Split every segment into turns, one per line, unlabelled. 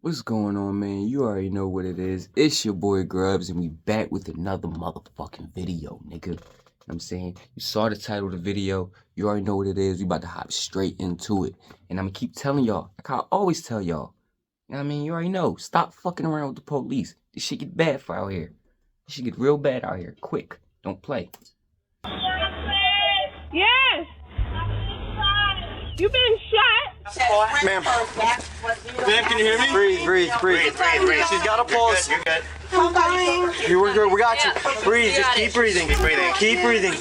What's going on, man? You already know what it is. It's your boy Grubz, and we back with another motherfucking video, nigga. You know what I'm saying? You saw the title of the video. You already know what it is. We about to hop straight into it. And I'm gonna keep telling y'all, like I always tell y'all. You know what I mean? You already know. Stop fucking around with the police. This shit get bad for out here. This shit get real bad out here. Quick. Don't play.
Yes! You been shot?
Ma'am. Ma'am, can you hear me? Breathe. She's got a pulse.
You're good.
I'm dying.
Here, we're good. We got you. Breathe. Just keep breathing. Keep breathing.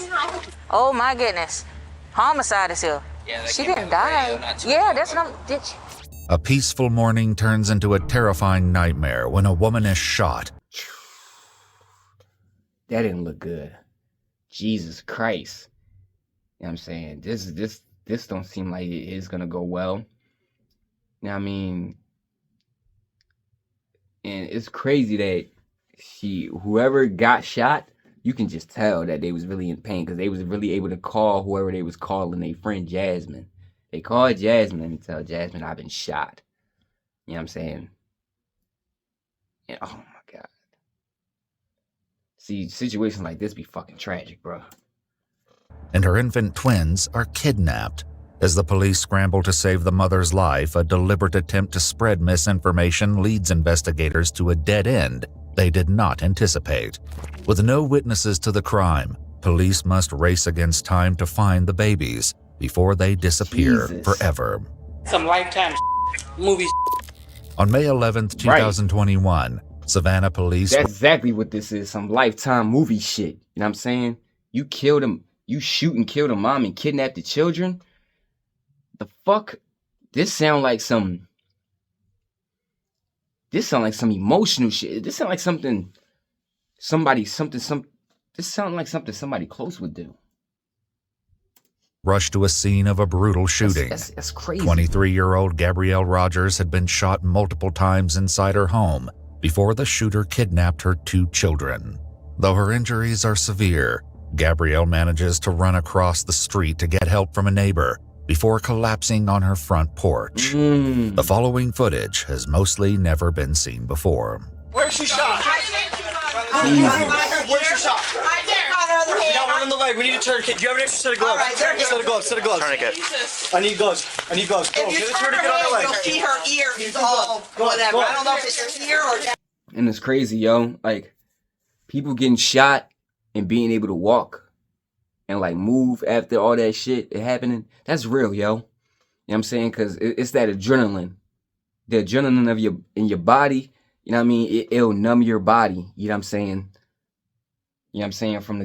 Oh my goodness. Homicide is here.
Yeah,
She didn't die. Yeah, that's what I'm.
A peaceful morning turns into a terrifying nightmare when a woman is shot.
That didn't look good. Jesus Christ. You know what I'm saying? This don't seem like it is gonna go well. You know what I mean? And it's crazy that whoever got shot, you can just tell that they was really in pain because they was really able to call whoever they was calling their friend Jasmine. They called Jasmine and tell Jasmine, I've been shot. You know what I'm saying? And oh my God. See, situations like this be fucking tragic, bro.
And her infant twins are kidnapped. As the police scramble to save the mother's life, a deliberate attempt to spread misinformation leads investigators to a dead end they did not anticipate. With no witnesses to the crime, police must race against time to find the babies before they disappear forever.
Some Lifetime movies.
On May 11th, 2021, Savannah police...
That's exactly what this is, some Lifetime movie shit. You know what I'm saying? You killed him. You shoot and kill the mom and kidnap the children? The fuck? This sound like some emotional shit. This sound like something somebody close would do.
Rushed to a scene of a brutal shooting.
That's crazy.
23-year-old Gabrielle Rogers had been shot multiple times inside her home before the shooter kidnapped her 2 children. Though her injuries are severe, Gabrielle manages to run across the street to get help from a neighbor before collapsing on her front porch. The following footage has mostly never been seen before.
Where's she shot? Where's she shot?
Right there.
We got one in the leg. We need a tourniquet. Do you have an extra set of gloves?
All right, there you go.
Set of gloves.
Tourniquet.
I need gloves. Go,
If
get
you
a
turn
tourniquet on the
around,
leg.
you'll see her ear. Oh, whatever. I don't know if it's her ear or that.
And it's crazy, yo. Like, people getting shot and being able to walk and like move after all that shit happening, that's real, yo. You know what I'm saying? Because it's that adrenaline. The adrenaline of your body, you know what I mean? It'll numb your body, you know what I'm saying? You know what I'm saying? From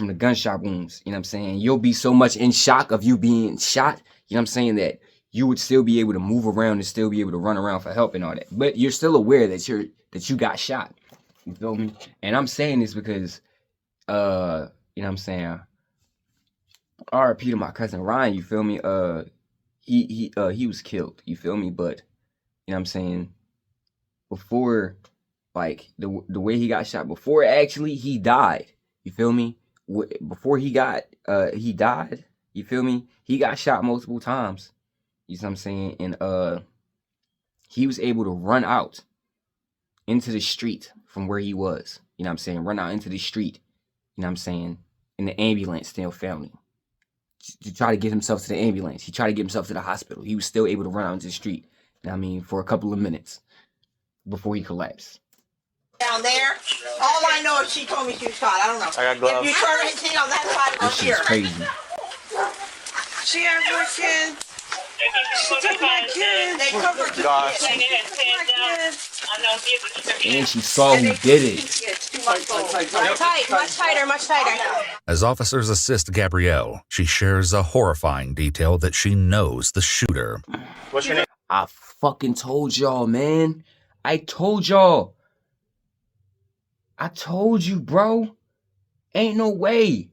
the gunshot wounds, you know what I'm saying? You'll be so much in shock of you being shot, you know what I'm saying, that you would still be able to move around and still be able to run around for help and all that. But you're still aware that you got shot. You feel me? And I'm saying this because you know what I'm saying, RIP to my cousin Ryan, you feel me? He was killed, you feel me? But you know what I'm saying, before, like, the way he got shot, before actually he died, you feel me? Before he died, you feel me? He got shot multiple times, you know what I'm saying? And he was able to run out into the street from where he was, you know what I'm saying? Run out into the street, you know what I'm saying? And the ambulance still found him. To try to get himself to the ambulance. He tried to get himself to the hospital. He was still able to run out into the street, you know what I mean, for a couple of minutes before he collapsed.
Down there. All I know is she told me she was shot. I don't know.
I got gloves.
If you turn and see on that side,
This
here.
shit's crazy.
She has her kids. She took my kids. They took her
Gosh.
kids.
And she saw who did it.
Much tighter.
As officers assist Gabrielle, she shares a horrifying detail that she knows the shooter.
What's your name?
I fucking told y'all, man. I told y'all. I told you, bro. Ain't no way.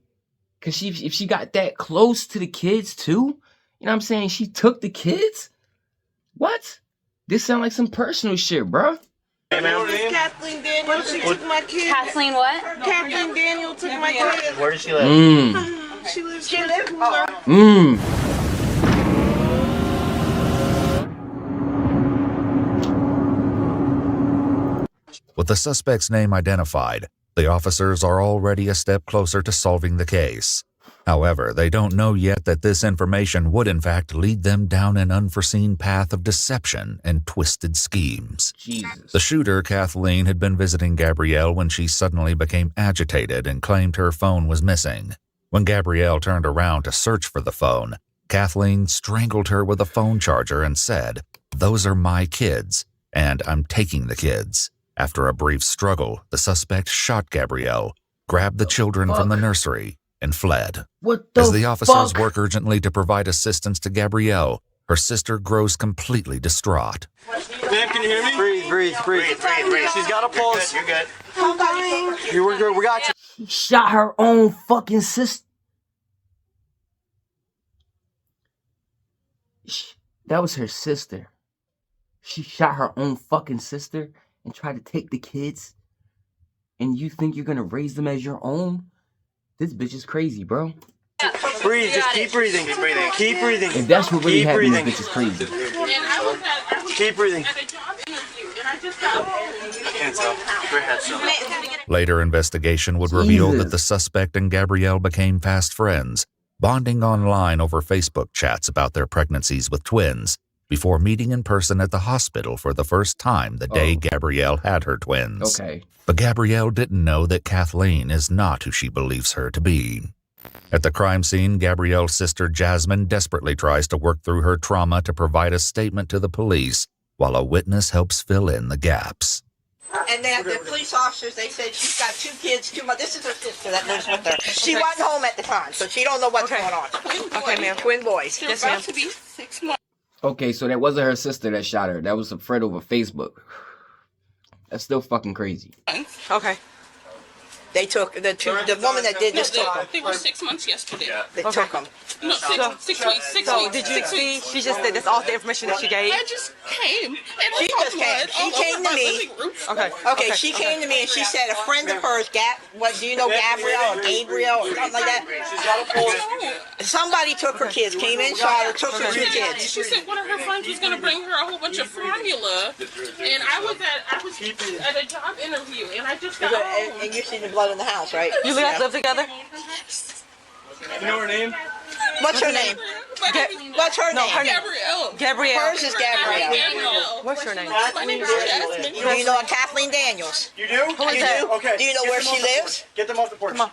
Cause if she got that close to the kids too, you know what I'm saying? She took the kids? What? This sound like some personal shit, bro.
Hey, man.
This is Kathleen Daniel. She took my kids.
Kathleen what?
Kathleen Daniel took my kids.
Where does she live?
She lives in the cooler.
With the suspect's name identified, the officers are already a step closer to solving the case. However, they don't know yet that this information would in fact lead them down an unforeseen path of deception and twisted schemes.
Jesus.
The shooter, Kathleen, had been visiting Gabrielle when she suddenly became agitated and claimed her phone was missing. When Gabrielle turned around to search for the phone, Kathleen strangled her with a phone charger and said, "Those are my kids, and I'm taking the kids." After a brief struggle, the suspect shot Gabrielle, grabbed the children from the nursery, and fled.
What the
As the officers
fuck?
work urgently to provide assistance to Gabrielle, her sister grows completely distraught.
Ma'am, can you hear me? Breathe. She's got a pulse.
You're good.
I'm dying.
We're good. We got you.
She shot her own fucking sister. That was her sister. She shot her own fucking sister and tried to take the kids. And you think you're gonna raise them as your own? This bitch is crazy, bro.
Breathe. Just keep breathing. Keep breathing.
If that's what really
Keep
happened,
breathing.
this bitch is crazy.
Keep breathing.
Later investigation would reveal
Jesus.
that the suspect and Gabrielle became fast friends, bonding online over Facebook chats about their pregnancies with twins, before meeting in person at the hospital for the first time the day Gabrielle had her twins.
Okay.
But Gabrielle didn't know that Kathleen is not who she believes her to be. At the crime scene, Gabrielle's sister Jasmine desperately tries to work through her trauma to provide a statement to the police, while a witness helps fill in the gaps.
And then the police officers, they said she's got 2 kids, 2 mothers. This is her sister that lives with her. She wasn't home at the time, so she don't know what's going on. Okay, ma'am. Twin boys.
They're about to be 6 months.
Okay, so that wasn't her sister that shot her. That was a friend over Facebook. That's still fucking crazy.
Okay. They took the woman that did this took them.
They were 6 months yesterday.
They took them.
No, 6 weeks. 6
So
weeks.
did you
6
see?
weeks.
She just said that's all the information that she gave.
I just came. And
She just came. She came to me.
Okay.
She came to me and she said a friend of hers, do you know Gabrielle or Gabriel or something like that? Somebody took her kids, came in, shot her, took her 2 kids.
She said one of her friends was going to bring her a whole bunch of formula, and I was at a job interview, and I just got home.
And you see the blood in the house, right?
You guys live together?
You know her name?
What's her name? What's her name?
her name.
Gabrielle.
Gabrielle.
Hers is Gabrielle.
Danielle.
What's your name?
My name is Jasmine.
Do you know a Kathleen Daniels?
You do?
Who is that?
Okay.
Do you know where she lives?
Get them off the porch.
Come on,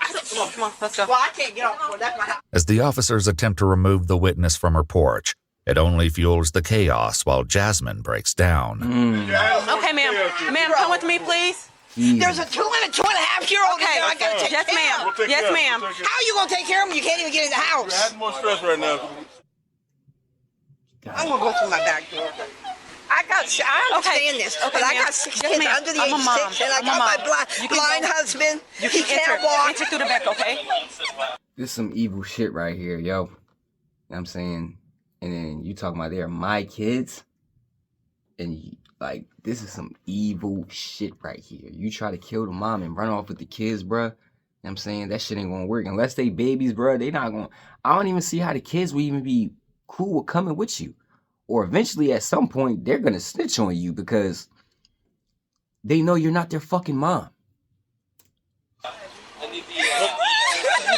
let's go.
Well, I can't get off. That's my house.
As the officers attempt to remove the witness from her porch, it only fuels the chaos while Jasmine breaks down.
Okay, ma'am. Ma'am, come with me, please.
There's a 2 and a 2.5-year-old.
Okay.
I gotta take
Yes,
care
ma'am.
of.
Yes, ma'am.
How are you gonna take care of them? You can't even get in the house.
more stress right now.
I'm gonna go through my back door. I understand this, but I
ma'am.
got 6
Yes,
kids
ma'am.
under the
I'm
age
a
of
mom.
6, and I
I'm a
got my
mom. You can
blind
go.
husband.
You
He
can
can't walk.
enter through the back, okay?
This is some evil shit right here, yo. You know what I'm saying? And then you talking about they're my kids? And like, this is some evil shit right here. You try to kill the mom and run off with the kids, bruh. You know what I'm saying? That shit ain't gonna work. Unless they babies, bruh, they not gonna... I don't even see how the kids will even be cool with coming with you. Or eventually, at some point, they're gonna snitch on you because they know you're not their fucking mom.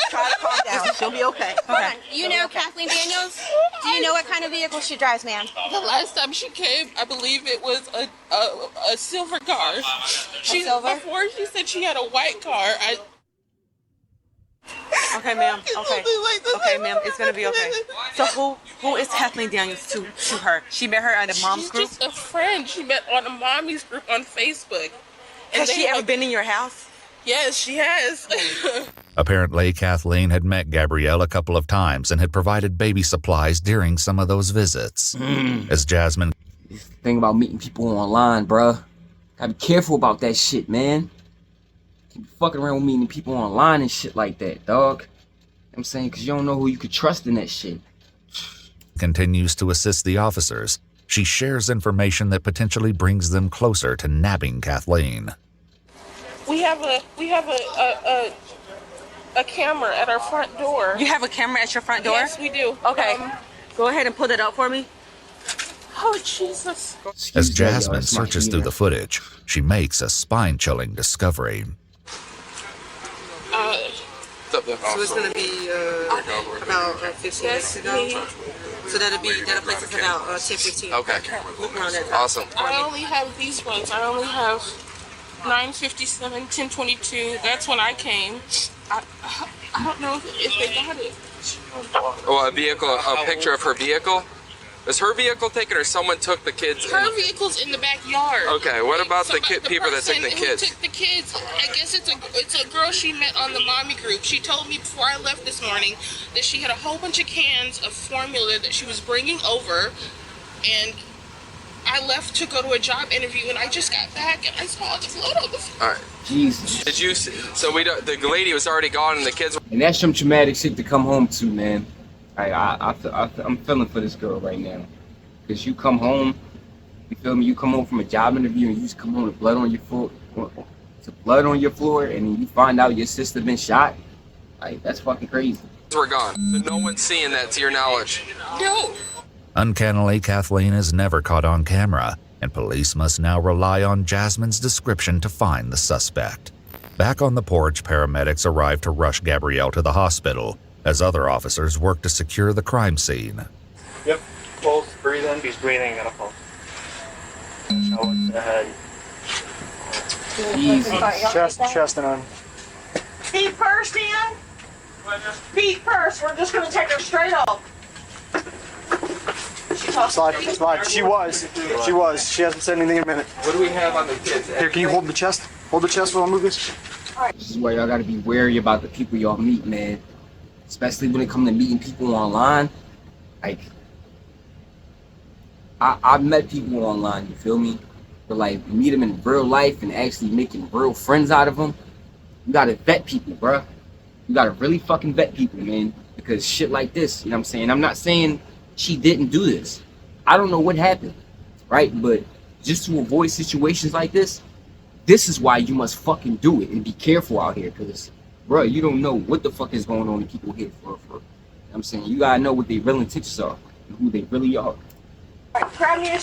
Try to calm down. She'll be okay.
You know Kathleen Daniels? Do you know what kind of vehicle she drives, ma'am?
The last time she came, I believe it was a silver car.
Silver?
Before she said she had a white car.
Okay, ma'am. Okay. Okay, ma'am. It's gonna be okay. So who is Kathleen Daniels to her? She met her at a mom's
She's
group.
just a friend she met on a mommy's group on Facebook.
Has she ever been in your house?
Yes, she has.
Apparently, Kathleen had met Gabrielle a couple of times and had provided baby supplies during some of those visits. As Jasmine
This thing about meeting people online, bruh. Gotta be careful about that shit, man. Keep fucking around with meeting people online and shit like that, dog. You know what I'm saying? Because you don't know who you could trust in that shit.
continues to assist the officers, she shares information that potentially brings them closer to nabbing Kathleen.
We have a camera at our front door.
You have a camera at your front door?
Yes, we do.
Okay. Go ahead and pull that out for me.
Oh, Jesus.
As Jasmine searches through the footage, she makes a spine-chilling discovery.
So it's gonna be about 15 minutes to go. So that'll place us about 10-15.
Okay.
Around that time.
Awesome.
I only have these ones. I only have 9:57, 10:22. That's when I came. I don't know if they got it.
Oh, a picture of her vehicle? Is her vehicle taken or someone took the kids?
Her vehicle's in the backyard.
Okay, what about the people that took the
person
kids?
who took the kids, I guess it's a girl she met on the mommy group. She told me before I left this morning that she had a whole bunch of cans of formula that she was bringing over, and I left to go to a job interview, and I just got back and I saw the blood on the floor.
All right.
Jesus.
Did you? So the lady was already gone, and the kids.
And that's some traumatic shit to come home to, man. I'm feeling for this girl right now. Because you come home, you feel me? You come home from a job interview and you just come home with blood on your floor, and then you find out your sister been shot. Like, that's fucking crazy.
Were gone. So no one's seeing that, to your knowledge.
No.
Uncannily, Kathleen is never caught on camera, and police must now rely on Jasmine's description to find the suspect. Back on the porch, paramedics arrive to rush Gabrielle to the hospital, as other officers work to secure the crime scene.
Yep. Pulse, breathe in. He's breathing. Got a pulse. Shoulder to the head.
Easy.
Chest and arm.
Feet first, Ian. Feet first. We're just gonna take her straight off.
Slide. She was. She hasn't said anything in a minute.
What do we have on the kids?
Here, can you hold the chest? Hold the chest while I move this.
This is why y'all gotta be wary about the people y'all meet, man. Especially when it comes to meeting people online. Like, I've met people online, you feel me? But like, meet them in real life and actually making real friends out of them, you gotta vet people, bruh. You gotta really fucking vet people, man. Because shit like this, you know what I'm saying? I'm not saying she didn't do this. I don't know what happened, right? But just to avoid situations like this is why you must fucking do it and be careful out here. Because, bruh, you don't know what the fuck is going on in people's head for. You know what I'm saying? You gotta know what their real intentions are and who they really are.
Grab me a
Hey,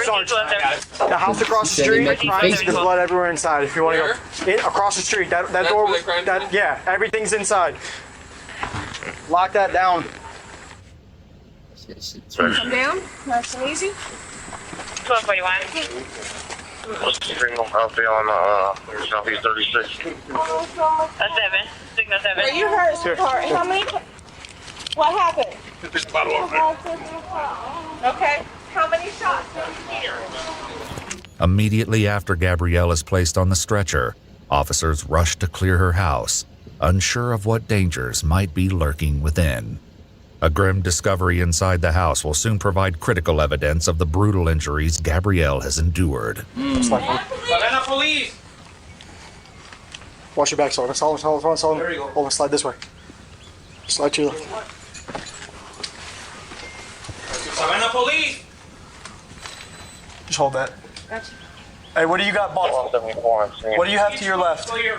Sarge, the house across the street, there's blood everywhere inside. If you want to go across the street, that door, yeah, everything's inside. Lock that down.
Come down. Nice and easy.
1241.
I'll be on Southeast 36.
A 7. Signal 7.
Well, you heard part. How many? What happened? Okay. How many shots?
Immediately after Gabrielle is placed on the stretcher, officers rush to clear her house, unsure of what dangers might be lurking within. A grim discovery inside the house will soon provide critical evidence of the brutal injuries Gabrielle has endured.
Police!
Watch your back, Sullivan. Sullivan.
There you go.
Hold on, slide this way. Slide to your left.
Savannah police!
Just hold that. Hey, what do you got, boss? What do you have to your left?
Right here.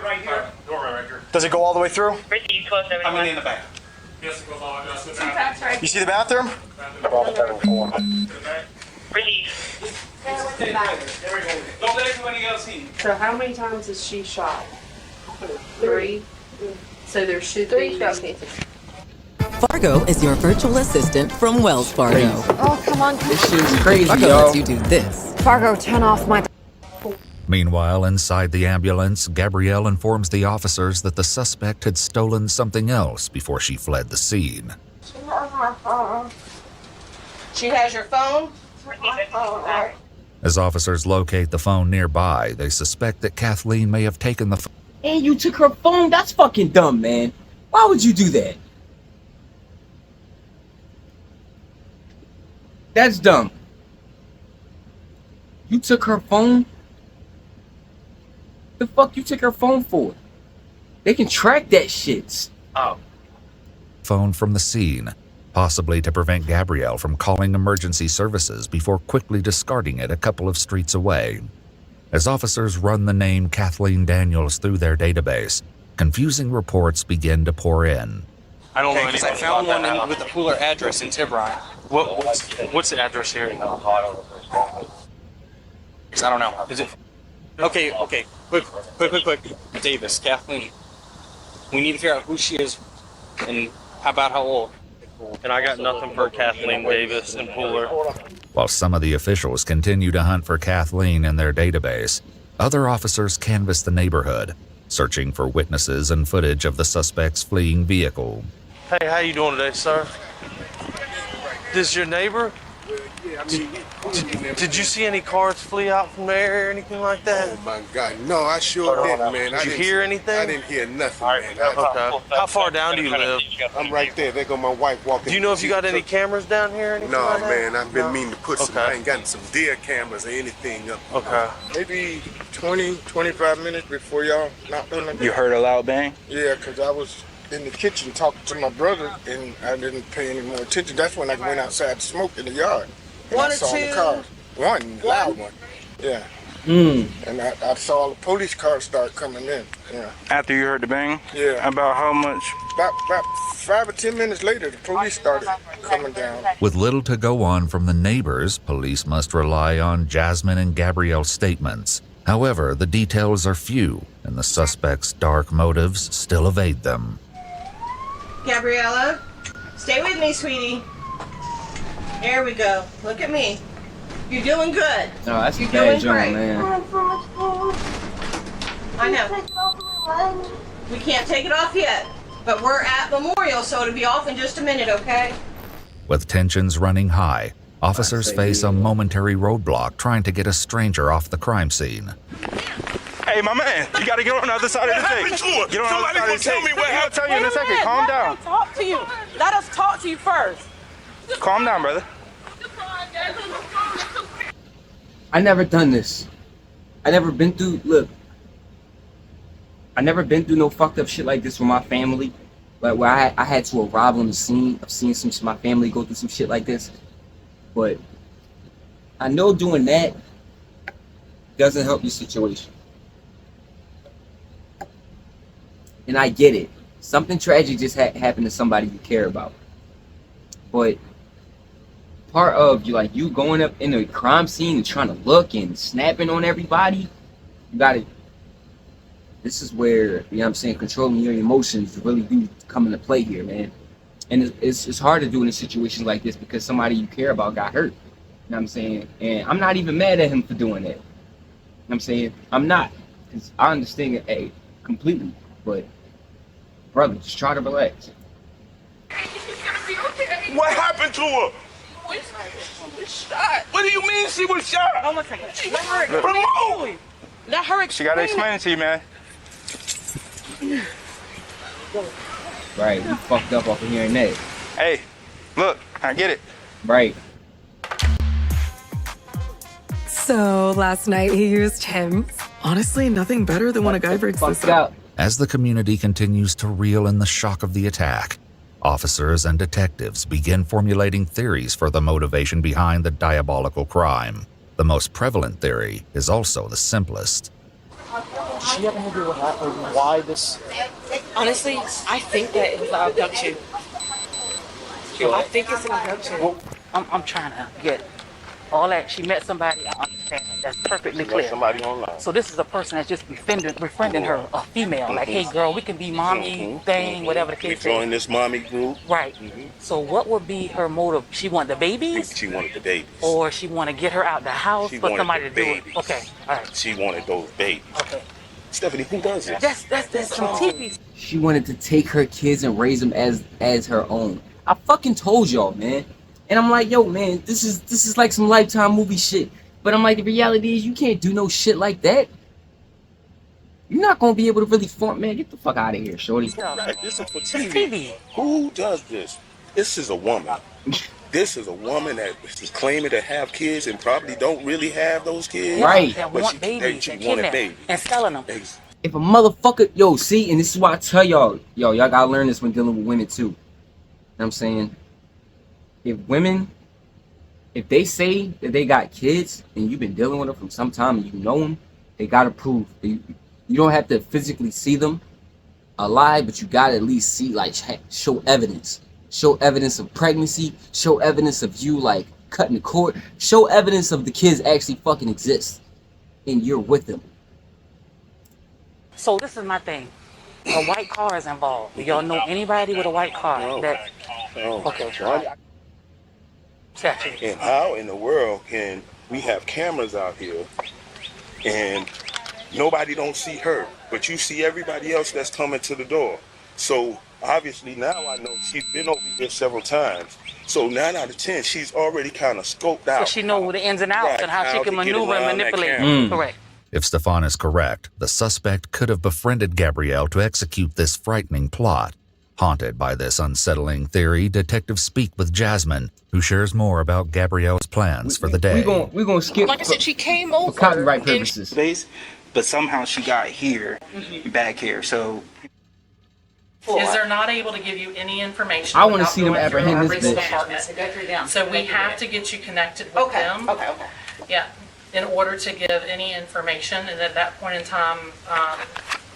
Doorway right here.
Does it go all the way through?
Receive 1271.
in the back. Yes, it goes all the way to the back.
You see the bathroom?
Receive.
There we go. Don't let anybody else in.
So how many times is she shot? 3. So there should be.
Fargo is your virtual assistant from Wells Fargo.
Oh, come on.
This shit is crazy,
Fargo
yo.
lets you do this.
Fargo, turn off my...
Meanwhile, inside the ambulance, Gabrielle informs the officers that the suspect had stolen something else before she fled the scene.
She has your phone.
As officers locate the phone nearby, they suspect that Kathleen may have taken the phone.
And you took her phone? That's fucking dumb, man. Why would you do that? That's dumb. You took her phone? The fuck you took her phone for? They can track that shit. Oh.
Phone from the scene, possibly to prevent Gabrielle from calling emergency services before quickly discarding it a couple of streets away. As officers run the name Kathleen Daniels through their database, confusing reports begin to pour in.
I don't know
Because
anything.
I found one with the Pooler address in Tiburon.
What's the address here?
I don't know. Is it? Okay. Quick. Davis, Kathleen. We need to figure out who she is and how about how old.
And I got nothing for Kathleen Davis and Pooler.
While some of the officials continue to hunt for Kathleen in their database, other officers canvass the neighborhood, searching for witnesses and footage of the suspect's fleeing vehicle.
Hey, how you doing today, sir? This your neighbor? Did you see any cars flee out from there or anything like that?
Oh my God, no, I sure didn't, man.
Did you hear anything?
I didn't hear nothing, man.
Okay. How far down do you live?
I'm right there. There go my wife walking.
Do you know if you got any cameras down here or anything
No,
like that?
man, I've been meaning to put some. I ain't gotten some deer cameras or anything up.
Okay.
Maybe 20, 25 minutes before y'all knocked on the door.
You heard a loud bang?
Yeah, because I was in the kitchen talking to my brother and I didn't pay any more attention. That's when I went outside to smoke in the yard. And
One
I
or
saw
two?
the car. One, loud one. Yeah. And I saw the police cars start coming in. Yeah.
After you heard the bang?
Yeah.
About how much?
About 5 or 10 minutes later, the police started coming down.
With little to go on from the neighbors, police must rely on Jasmine and Gabrielle's statements. However, the details are few, and the suspect's dark motives still evade them.
Gabriella, stay with me, sweetie. There we go. Look at me. You're doing good.
No, that's a
You're
bad
doing
joint,
great.
man.
I know. We can't take it off yet, but we're at Memorial, so it'll be off in just a minute, okay?
With tensions running high, officers face a momentary roadblock trying to get a stranger off the crime scene.
Hey, my man, you gotta get on the other side of the tape. Get on the other side of the tape. I'll tell you in a second. Calm down.
Talk to you. Let us talk to you first.
Calm down, brother.
I never done this. I never been through, look, I never been through no fucked up shit like this with my family. Like where I had to arrive on the scene of seeing my family go through some shit like this. But I know doing that doesn't help your situation. And I get it. Something tragic just happened to somebody you care about. But part of you going up in a crime scene and trying to look and snapping on everybody, you gotta, this is where, you know what I'm saying, controlling your emotions really do come into play here, man. And it's hard to do in a situation like this because somebody you care about got hurt. You know what I'm saying? And I'm not even mad at him for doing that. You know what I'm saying? I'm not. Because I understand it completely. But, brother, just try to relax.
What happened to her? Shot. What do you mean she was shot?
Hold on a second. Let her explain.
Promote.
Let her explain.
She gotta explain it to you, man.
Right, we fucked up off of hearing that.
Hey, look, I get it.
Right.
So last night he used him. Honestly, nothing better than when a guy breaks this up.
As the community continues to reel in the shock of the attack, officers and detectives begin formulating theories for the motivation behind the diabolical crime. The most prevalent theory is also the simplest.
She have any idea what happened? Why this? Honestly, I think that it was an abduction. I think it's an abduction.
Well, I'm trying to get all that. She met somebody. I understand that. That's perfectly clear.
Somebody online.
So this is a person that's just befriending her, a female. Like, hey, girl, we can be mommy thing, whatever the case
Join
is.
this mommy group.
Right. So what would be her motive? She want the babies?
She wanted the babies.
Or she want to get her out the house
She
for
wanted
somebody
the
to do
babies.
it? Okay. All right.
She wanted those babies.
Okay.
Stephanie, who does this?
That's some TV.
She wanted to take her kids and raise them as her own. I fucking told y'all, man. And I'm like, yo, man, this is like some Lifetime movie shit. But I'm like, the reality is you can't do no shit like that. You're not gonna be able to really form, man. Get the fuck out of here, shorty.
Right, this is for TV. Who does this? This is a woman. This is a woman that is claiming to have kids and probably don't really have those kids.
Right.
That
But
want babies
she
and
wanted
kidnap
babies.
and selling them.
If a motherfucker, yo, see, and this is why I tell y'all gotta learn this when dealing with women too. You know what I'm saying? If they say that they got kids and you've been dealing with them from some time and you know them, they gotta prove. You don't have to physically see them. alive, but you gotta at least see, like, show evidence. Show evidence of pregnancy. Show evidence of you, like, cutting the cord. Show evidence of the kids actually fucking exist. And you're with them.
So this is my thing. A white car is involved. Do y'all know anybody with a white car?
No.
That okay.
And how in the world can we have cameras out here and nobody don't see her, but you see everybody else that's coming to the door? So obviously now I know she's been over here several times. So 9 out of 10, she's already kind of scoped out.
So she knows the ins and outs,
Right,
and how she
how
can
to get
maneuver and
around that
manipulate.
camera.
Correct.
If Stefan is correct, the suspect could have befriended Gabrielle to execute this frightening plot. Haunted by this unsettling theory, detectives speak with Jasmine, who shares more about Gabrielle's plans for the day.
We're gonna skip.
Like I said, she came over
for copyright
and
purposes.
Base, but somehow she got here, back here. So
Is they're not able to give you any information.
I wanna
without
see them
going through
apprehend
our
this
risk
bitch.
department. So we have to get you connected with them.
Okay.
Yeah, in order to give any information, and at that point in time,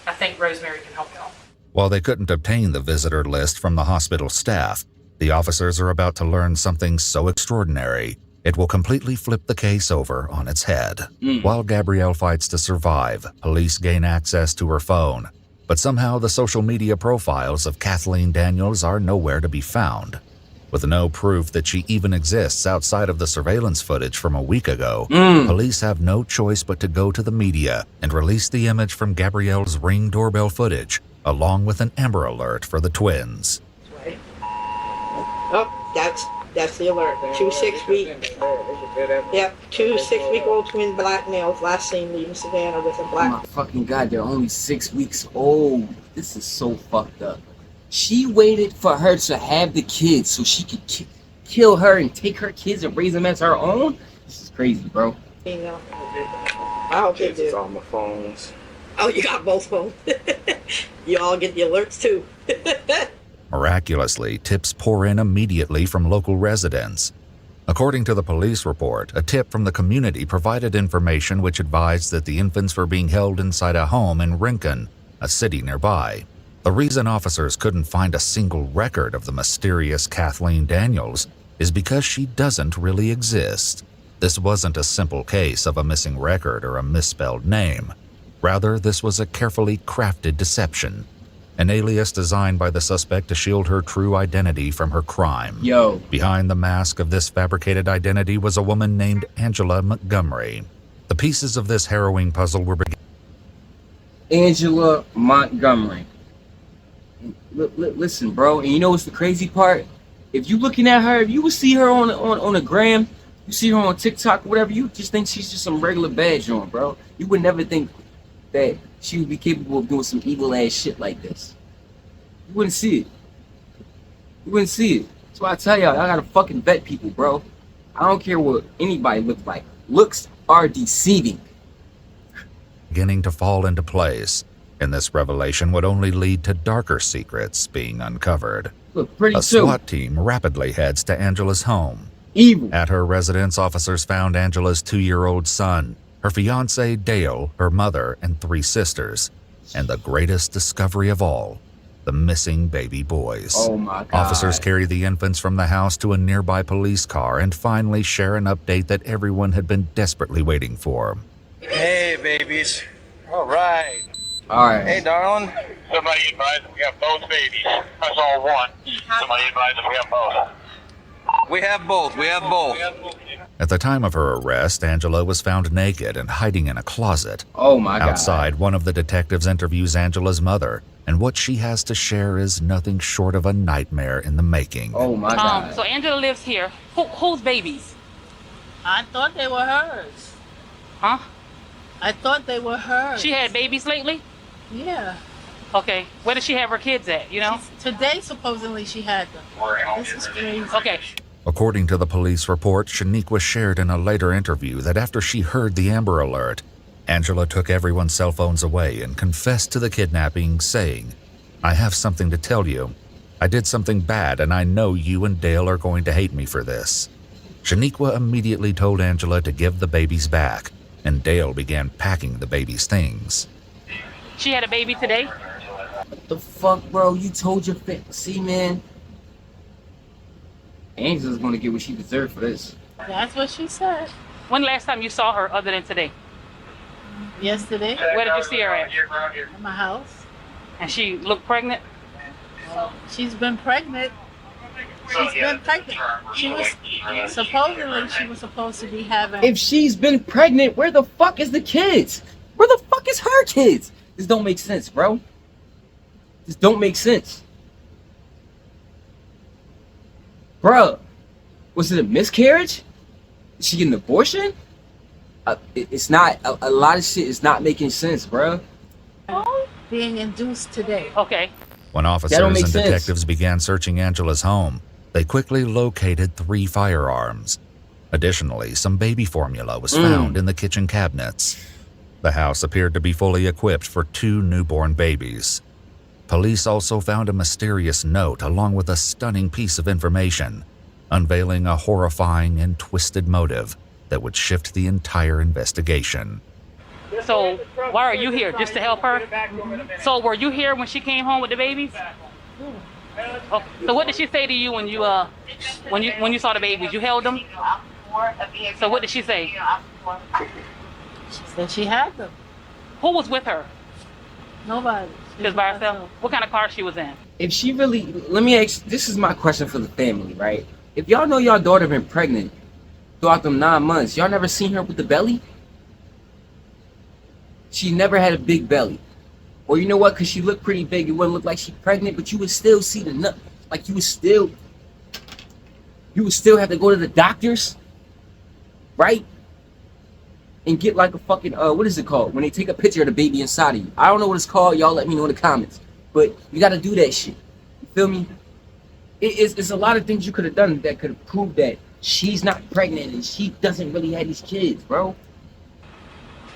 I think Rosemary can help you out.
While they couldn't obtain the visitor list from the hospital staff, the officers are about to learn something so extraordinary, it will completely flip the case over on its head. While Gabrielle fights to survive, police gain access to her phone, but somehow the social media profiles of Kathleen Daniels are nowhere to be found. With no proof that she even exists outside of the surveillance footage from a week ago, police have no choice but to go to the media and release the image from Gabrielle's Ring doorbell footage, along with an Amber Alert for the twins.
Oh, that's the alert. 2 6-week. Yep, 2 6-week-old twin black males last seen leaving Savannah with a
Oh
black.
my fucking God, they're only 6 weeks old. This is so fucked up. She waited for her to have the kids so she could kill her and take her kids and raise them as her own? This is crazy, bro.
You know. I hope they do.
on my phones.
Oh, you got both phones. You all get the alerts too.
Miraculously, tips pour in immediately from local residents. According to the police report, a tip from the community provided information which advised that the infants were being held inside a home in Rincon, a city nearby. The reason officers couldn't find a single record of the mysterious Kathleen Daniels is because she doesn't really exist. This wasn't a simple case of a missing record or a misspelled name. Rather, this was a carefully crafted deception, an alias designed by the suspect to shield her true identity from her crime. Behind the mask of this fabricated identity was a woman named Angela Montgomery. The pieces of this harrowing puzzle were
Angela Montgomery. Listen, bro, and you know what's the crazy part? If you looking at her, if you would see her on a gram, you see her on TikTok or whatever, you just think she's just some regular badge on, bro. You would never think that she would be capable of doing some evil ass shit like this. You wouldn't see it. You wouldn't see it. That's why I tell y'all, I gotta fucking vet people, bro. I don't care what anybody looks like. Looks are deceiving.
beginning to fall into place, and this revelation would only lead to darker secrets being uncovered.
Look, pretty
A
soon.
SWAT team rapidly heads to Angela's home.
Evil.
At her residence, officers found Angela's 2-year-old son, her fiancé Dale, her mother, and 3 sisters, and the greatest discovery of all, the missing baby boys.
Oh my God.
Officers carry the infants from the house to a nearby police car and finally share an update that everyone had been desperately waiting for.
Hey, babies. All right.
All right.
Hey, darling.
Somebody advised that we have both babies. That's all one. Somebody advised that we have both.
We have both. We have both.
At the time of her arrest, Angela was found naked and hiding in a closet.
Oh my God.
Outside, one of the detectives interviews Angela's mother, and what she has to share is nothing short of a nightmare in the making.
Oh my God.
So Angela lives here. Whose babies?
I thought they were hers.
Huh?
I thought they were hers.
She had babies lately?
Yeah.
Okay. Where does she have her kids at, you know?
Today, supposedly, she had them. This is crazy.
Okay.
According to the police report, Shaniqua shared in a later interview that after she heard the Amber Alert, Angela took everyone's cell phones away and confessed to the kidnapping, saying, "I have something to tell you. I did something bad and I know you and Dale are going to hate me for this." Shaniqua immediately told Angela to give the babies back, and Dale began packing the baby's things.
She had a baby today?
What the fuck, bro? You told your see, man. Angela's gonna get what she deserved for this.
That's what she said.
When last time you saw her other than today?
Yesterday.
Where did you see her at?
At my house.
And she looked pregnant?
She's been pregnant. She's been pregnant. She was supposed to be having.
If she's been pregnant, where the fuck is the kids? Where the fuck is her kids? This don't make sense, bro. This don't make sense. Bruh, was it a miscarriage? Did she get an abortion? It's not, a lot of shit is not making sense, bruh.
Being induced today.
Okay.
When officers and detectives began searching Angela's home, they quickly located 3 firearms. Additionally, some baby formula was found in the kitchen cabinets. The house appeared to be fully equipped for 2 newborn babies. Police also found a mysterious note along with a stunning piece of information, unveiling a horrifying and twisted motive that would shift the entire investigation.
So, why are you here? Just to help her? So, were you here when she came home with the babies? Oh, so what did she say to you when you saw the babies? You held them? So what did she say?
She said she had them.
Who was with her?
Nobody.
Just by herself? What kind of car she was in?
If she really, let me ask, this is my question for the family, right? If y'all know y'all daughter been pregnant throughout them 9 months, y'all never seen her with the belly? She never had a big belly. Or you know what, because she looked pretty big, it wouldn't look like she pregnant, but you would still see the nut. Like you would still have to go to the doctors, right? And get like a fucking, what is it called? When they take a picture of the baby inside of you. I don't know what it's called, y'all let me know in the comments. But you gotta do that shit. You feel me? It's a lot of things you could have done that could have proved that she's not pregnant and she doesn't really have these kids, bro.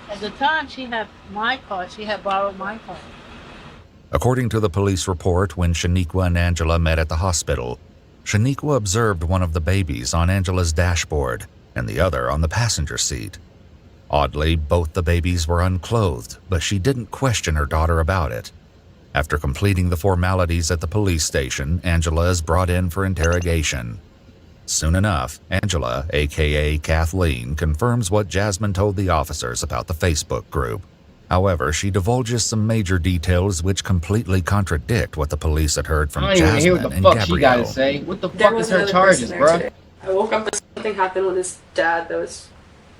At the time, she had my car. She had borrowed my car.
According to the police report, when Shaniqua and Angela met at the hospital, Shaniqua observed one of the babies on Angela's dashboard and the other on the passenger seat. Oddly, both the babies were unclothed, but she didn't question her daughter about it. After completing the formalities at the police station, Angela is brought in for interrogation. Soon enough, Angela, aka Kathleen, confirms what Jasmine told the officers about the Facebook group. However, she divulges some major details which completely contradict what the police had heard from Jasmine and Gabrielle.
I don't even hear what the fuck she gotta say. What the fuck is her charges, bro?
I woke up and something happened with his dad that was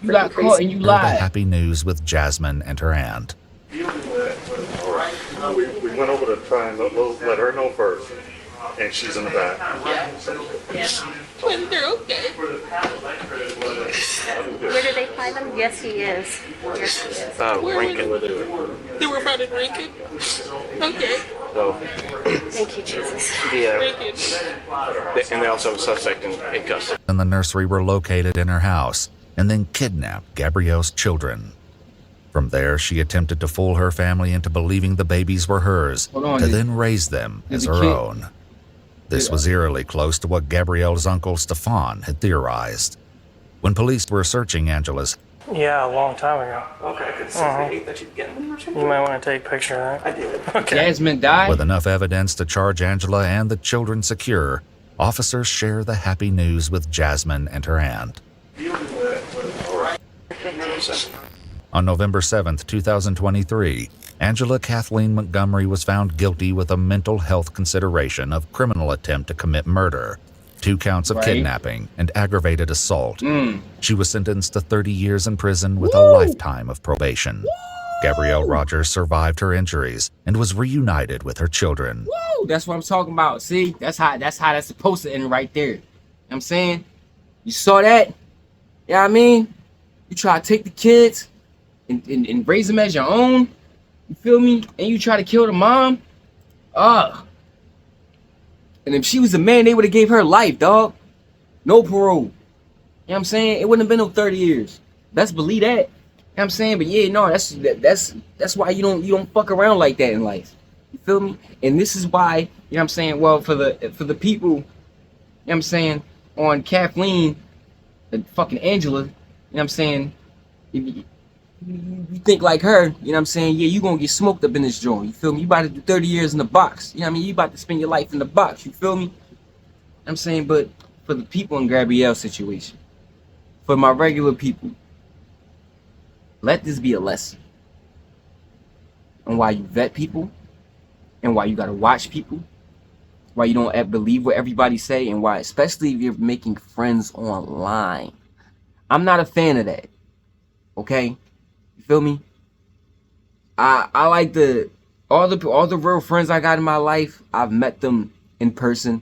You got caught and you lied.
The happy news with Jasmine and her aunt.
We went over to try and let her know first, and she's in the back.
Yeah. When they're okay.
Where did they find them? Yes, he is. Yes, he is.
Lincoln.
They were found in Lincoln? Okay.
So,
Thank you, Jesus.
and they also have a suspect in custody.
And the nursery were located in her house and then kidnapped Gabrielle's children. From there, she attempted to fool her family into believing the babies were hers, to then raise them as her own. This was eerily close to what Gabrielle's uncle Stefan had theorized. When police were searching Angela's,
Yeah, a long time ago.
Okay, good.
That you might want to take a picture of that. I did. Okay.
Jasmine died?
with enough evidence to charge Angela and the children secure, officers share the happy news with Jasmine and her aunt. On November 7th, 2023, Angela Kathleen Montgomery was found guilty with a mental health consideration of criminal attempt to commit murder, 2 counts of kidnapping, and aggravated assault. She was sentenced to 30 years in prison with a lifetime of probation. Gabrielle Rogers survived her injuries and was reunited with her children.
Woo! That's what I'm talking about. See, that's how that's supposed to end right there. You know what I'm saying? You saw that? You know what I mean? You try to take the kids and raise them as your own. You feel me? And you try to kill the mom. And if she was a man, they would have gave her life, dog. No parole. You know what I'm saying? It wouldn't have been no 30 years. Let's believe that. You know what I'm saying? But yeah, no, that's why you don't fuck around like that in life. You feel me? And this is why, you know what I'm saying, well, for the people, you know what I'm saying, on Kathleen and fucking Angela, you know what I'm saying, you think like her, you know what I'm saying? Yeah, you gonna get smoked up in this joint. You feel me? You about to do 30 years in the box. You know what I mean? You about to spend your life in the box. You feel me? You know what I'm saying? But for the people in Gabrielle's situation, for my regular people, let this be a lesson on why you vet people and why you gotta watch people, why you don't believe what everybody say, and why, especially if you're making friends online. I'm not a fan of that. Okay? You feel me? I like all the real friends I got in my life, I've met them in person.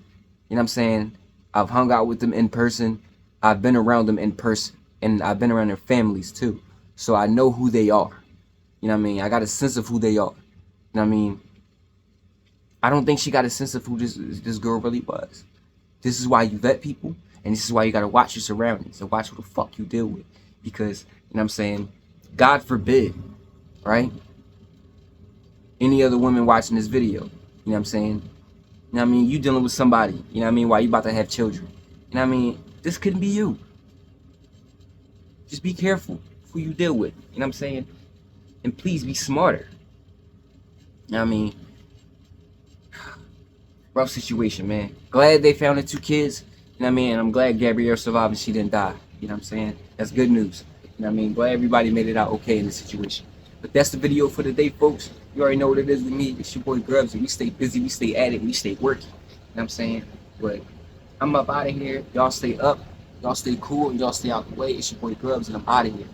You know what I'm saying? I've hung out with them in person. I've been around them in person. And I've been around their families too. So I know who they are. You know what I mean? I got a sense of who they are. You know what I mean? I don't think she got a sense of who this girl really was. This is why you vet people, and this is why you gotta watch your surroundings and watch who the fuck you deal with. Because, you know what I'm saying, God forbid, right? Any other women watching this video, you know what I'm saying? You know what I mean? You dealing with somebody, you know what I mean, while you about to have children. You know what I mean? This couldn't be you. Just be careful who you deal with, you know what I'm saying? And please be smarter. You know what I mean? Rough situation, man. Glad they found the 2 kids. You know what I mean? And I'm glad Gabrielle survived and she didn't die. You know what I'm saying? That's good news. You know what I mean? Glad everybody made it out okay in this situation. But that's the video for today, folks. You already know what it is with me. It's your boy Grubz. And we stay busy, we stay at it, we stay working. You know what I'm saying? But I'm up out of here. Y'all stay up. Y'all stay cool and y'all stay out the way. It's your boy Grubz and I'm out of here.